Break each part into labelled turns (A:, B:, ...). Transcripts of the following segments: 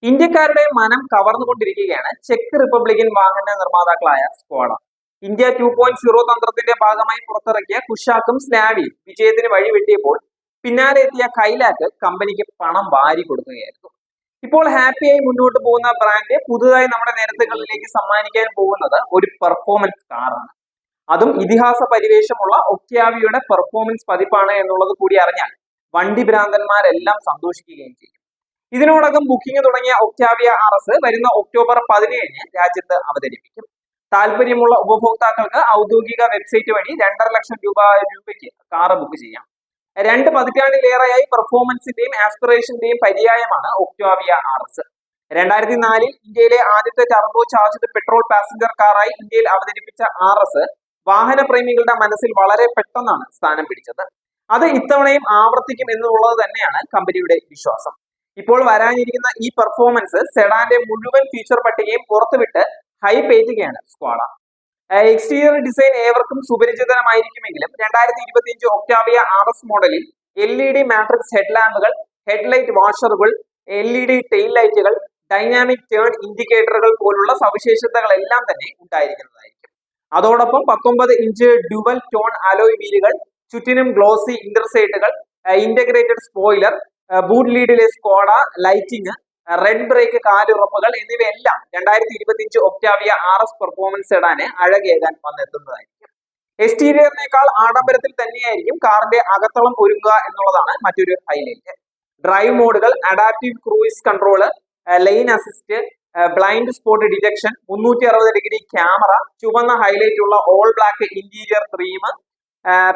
A: ഇന്ത്യക്കാരുടെ മനം കവർന്നുകൊണ്ടിരിക്കുകയാണ് check Republican വാഹന നിർമ്മാതാക്കളായ സ്കോഡ. ഇന്ത്യ 2.0 തന്ത്രത്തിന്റെ ഭാഗമായി പുറത്തിറക്കിയ കുഷാക്കും സ്ലാവിയും വിജയത്തിന് വഴിവെട്ടിയപ്പോൾ പിന്നാലെ എത്തിയ കൈലാക്ക് കമ്പനിക്ക് പണം വാരി കൊടുക്കുകയായിരുന്നു. ഇപ്പോൾ ഹാപ്പിയായി മുന്നോട്ട് പോകുന്ന ബ്രാൻഡ് പുതുതായി നമ്മുടെ നിരത്തുകളിലേക്ക് സമ്മാനിക്കാൻ പോകുന്നത് ഒരു പെർഫോമൻസ് കാറാണ്. അതും ഇതിഹാസ പരിവേഷമുള്ള ഒക്ടാവിയയുടെ പെർഫോമൻസ് പതിപ്പാണ് എന്നുള്ളത് കൂടി അറിഞ്ഞാൽ വണ്ടി ഭ്രാന്തന്മാരെല്ലാം സന്തോഷിക്കുകയും ചെയ്യും. ഇതിനോടകം ബുക്കിംഗ് തുടങ്ങിയ ഒക്ടാവിയ RS വരുന്ന ഒക്ടോബർ 17 രാജ്യത്ത് അവതരിപ്പിക്കും. താല്പര്യമുള്ള ഉപഭോക്താക്കൾക്ക് ഔദ്യോഗിക വെബ്സൈറ്റ് വഴി 2.5 ലക്ഷം രൂപയ്ക്ക് കാറ് ബുക്ക് ചെയ്യാം. 2 പതിറ്റാണ്ടിലേറെയായി പെർഫോമൻസിന്റെയും ആസ്പിറേഷന്റെയും പര്യായമാണ് ഒക്ടാവിയ RS. 2004 ഇന്ത്യയിലെ ആദ്യത്തെ ടർബോ ചാർജ്ഡ് പെട്രോൾ പാസഞ്ചർ കാറായി ഇന്ത്യയിൽ അവതരിപ്പിച്ച RS വാഹന പ്രേമികളുടെ മനസ്സിൽ വളരെ പെട്ടെന്നാണ് സ്ഥാനം പിടിച്ചത്. അത് ഇത്തവണയും ആവർത്തിക്കും എന്നുള്ളത് തന്നെയാണ് കമ്പനിയുടെ വിശ്വാസം. ഇപ്പോൾ വരാനിരിക്കുന്ന ഈ പെർഫോമൻസ് സെഡാന്റെ മുഴുവൻ ഫീച്ചർ പട്ടികയും പുറത്തുവിട്ട് ഹൈപ്പ് ഏറ്റുകയാണ് സ്ക്വാഡ. എക്സ്റ്റീരിയർ ഡിസൈൻ ഏവർക്കും സുപരിചിതമായിരിക്കുമെങ്കിലും 2025 ഒക്ടാവിയ RS മോഡലിൽ LED മാട്രിക്സ് ഹെഡ്ലാമ്പുകൾ, ഹെഡ്ലൈറ്റ് വാഷറുകൾ, LED ടെയിൽ ലൈറ്റുകൾ, ഡൈനാമിക് ടേൺ ഇൻഡിക്കേറ്ററുകൾ പോലുള്ള സവിശേഷതകളെല്ലാം തന്നെ ഉണ്ടായിരിക്കുന്നതായിരിക്കും. അതോടൊപ്പം 19 ഇഞ്ച് ഡ്യുവൽ ടോൺ അലോയ് വീലുകൾ, ചുറ്റിനും ഗ്ലോസി ഇന്റർസൈറ്റുകൾ, ഇന്റഗ്രേറ്റഡ് സ്പോയിലർ, ബൂട്ട് ലീഡിലെ സ്കോഡ ലൈറ്റിംഗ്, റെഡ് ബ്രേക്ക് കാലുറപ്പുകൾ എന്നിവയെല്ലാം 2025 ഒക്ടാവിയ RS പെർഫോമൻസ് സെഡാന് അഴകേകാൻ വന്നെത്തുന്നതായിരിക്കും. എക്സ്റ്റീരിയറിനേക്കാൾ ആഡംബരത്തിൽ തന്നെയായിരിക്കും കാറിന്റെ അകത്തളം ഒരുങ്ങുക എന്നുള്ളതാണ് മറ്റൊരു ഹൈലൈറ്റ്. ഡ്രൈവ് മോഡുകൾ, adaptive cruise control, lane assist, blind spot detection, 360° camera, ചുവന്ന ഹൈലൈറ്റ് ഉള്ള all black interior theme,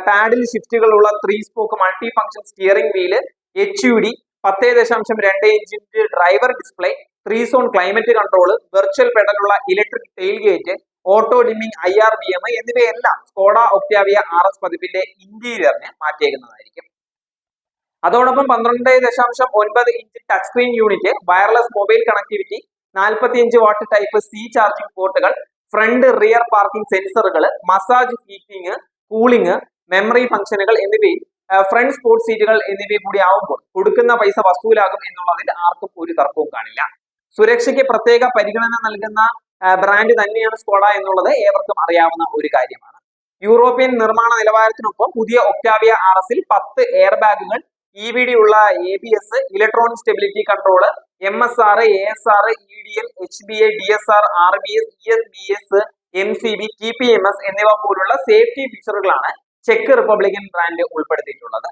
A: paddle ഷിഫ്റ്റുകളുള്ള 3 spoke multi function steering wheel, HUD, 10.2 ഇഞ്ചിന്റെ driver display, 3 zone climate control, virtual പെഡലുള്ള electric tailgate, auto dimming IRBM എന്നിവയെല്ലാം Skoda Octavia RS പതിപ്പിന്റെ ഇന്റീരിയറിനെ മാറ്റിയേക്കുന്നതായിരിക്കും. അതോടൊപ്പം 12.9 inch touch screen unit, wireless mobile connectivity, 45 watt type C charging പോർട്ടുകൾ, front rear parking സെൻസറുകൾ, massage heating, cooling, memory ഫംഗ്ഷനുകൾ എന്നിവയിൽ ഫ്രണ്ട് സ്പോർട്സ് സീറ്റുകൾ എന്നിവ കൂടി ആവുമ്പോൾ കൊടുക്കുന്ന പൈസ വസൂലാകും എന്നുള്ളതിൽ ആർക്കും ഒരു തർക്കവും കാണില്ല. സുരക്ഷയ്ക്ക് പ്രത്യേക പരിഗണന നൽകുന്ന ബ്രാൻഡ് തന്നെയാണ് സ്കോഡ എന്നുള്ളത് ഏവർക്കും അറിയാവുന്ന ഒരു കാര്യമാണ്. യൂറോപ്യൻ നിർമ്മാണ നിലവാരത്തിനൊപ്പം പുതിയ ഒക്ടാവിയ RS 10 എയർ ബാഗുകൾ, EBD ഉള്ള ABS, electronic stability control, MSR, ASR, EDL, HBA, DSR, RBS, ESBS, MCB, TPMS എന്നിവ പോലുള്ള സേഫ്റ്റി ഫീച്ചറുകളാണ് ചെക്ക് റിപ്പബ്ലിക്കൻ ബ്രാൻഡ് ഉൾപ്പെടുത്തിയിട്ടുള്ളത്.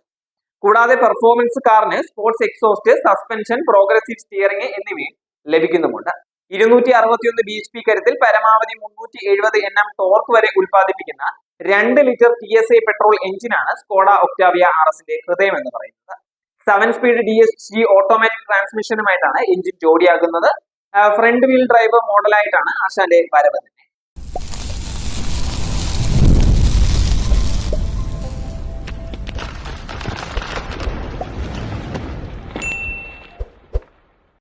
A: കൂടാതെ പെർഫോമൻസ് കാറിന് sports exhaust, suspension, progressive steering എന്നിവയും ലഭിക്കുന്നുമുണ്ട്. 261 bhp കരുത്തിൽ പരമാവധി 370 Nm ടോർക്ക് വരെ ഉൽപ്പാദിപ്പിക്കുന്ന 2 ലിറ്റർ TSI പെട്രോൾ എഞ്ചിനാണ് സ്കോഡ ഒക്ടാവിയ RSന്റെ ഹൃദയം എന്ന് പറയുന്നത്. 7 സ്പീഡ് DSG ഓട്ടോമാറ്റിക് ട്രാൻസ്മിഷനുമായിട്ടാണ് എഞ്ചിൻ ജോഡിയാകുന്നത്. ഫ്രണ്ട് വീൽ ഡ്രൈവ് മോഡലായിട്ടാണ് ആശാന്റെ വരവ്.